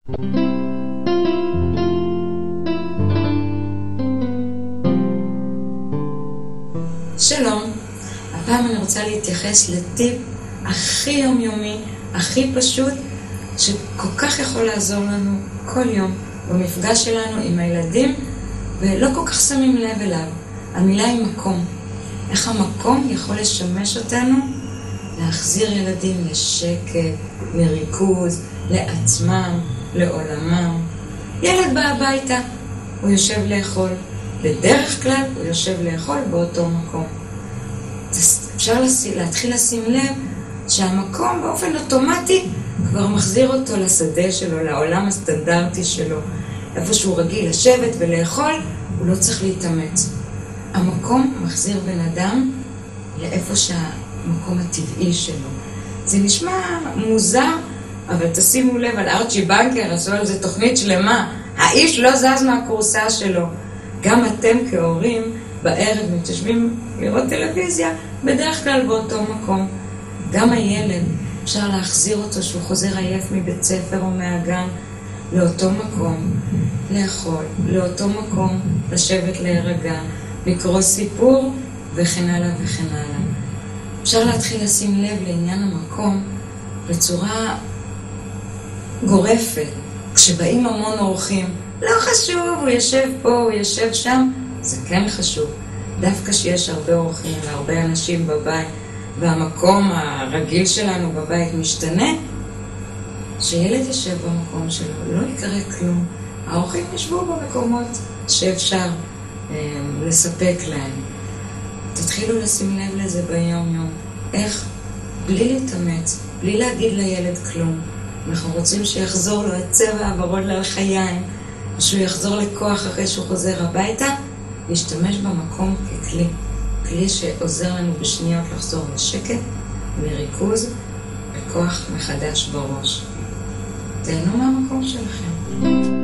שלום, הפעם אני רוצה להתייחס לטיפ הכי יומיומי, הכי פשוט, שכל כך יכול לעזור לנו כל יום במפגש שלנו עם הילדים, ולא כל כך שמים לב אליו. המילה היא מקום. איך המקום יכול לשמש אותנו להחזיר ילדים לשקט, לריכוז, לעצמם, לעולמם. ילד בא הביתה, הוא יושב לאכול. בדרך כלל הוא יושב לאכול באותו מקום. אפשר להתחיל לשים לב שהמקום באופן אוטומטי כבר מחזיר אותו לשדה שלו, לעולם הסטנדרטי שלו. איפה שהוא רגיל לשבת ולאכול, הוא לא צריך להתאמץ. המקום מחזיר בן אדם לאיפה שהמקום הטבעי שלו. זה נשמע מוזר, אבל תשימו לב על ארצ'י בנקר, עשו על זה תוכנית שלמה. האיש לא זז מהקורסה שלו. גם אתם כהורים בערב מתיישבים לראות טלוויזיה, בדרך כלל באותו מקום. גם הילד, אפשר להחזיר אותו שהוא חוזר עייף מבית ספר או מהגן, לאותו מקום, לאכול, לאותו מקום, לשבת להירגע, לקרוא סיפור וכן הלאה וכן הלאה. אפשר להתחיל לשים לב לעניין המקום בצורה גורפת. כשבאים המון אורחים, לא חשוב, הוא יושב פה, הוא יושב שם, זה כן חשוב. דווקא שיש הרבה אורחים והרבה אנשים בבית, והמקום הרגיל שלנו בבית משתנה, שילד יושב במקום שלו, לא יקרה כלום. האורחים ישבו במקומות שאפשר לספק להם. תתחילו לשים לב לזה ביום יום. איך? בלי להתאמץ, בלי להגיד לילד כלום. אנחנו רוצים שיחזור לו הצבע הוורוד ללחיים, שהוא יחזור לכוח אחרי שהוא חוזר הביתה, להשתמש במקום ככלי. כלי שעוזר לנו בשניות לחזור לשקט, לריכוז, וכוח מחדש בראש. תהנו מהמקום שלכם.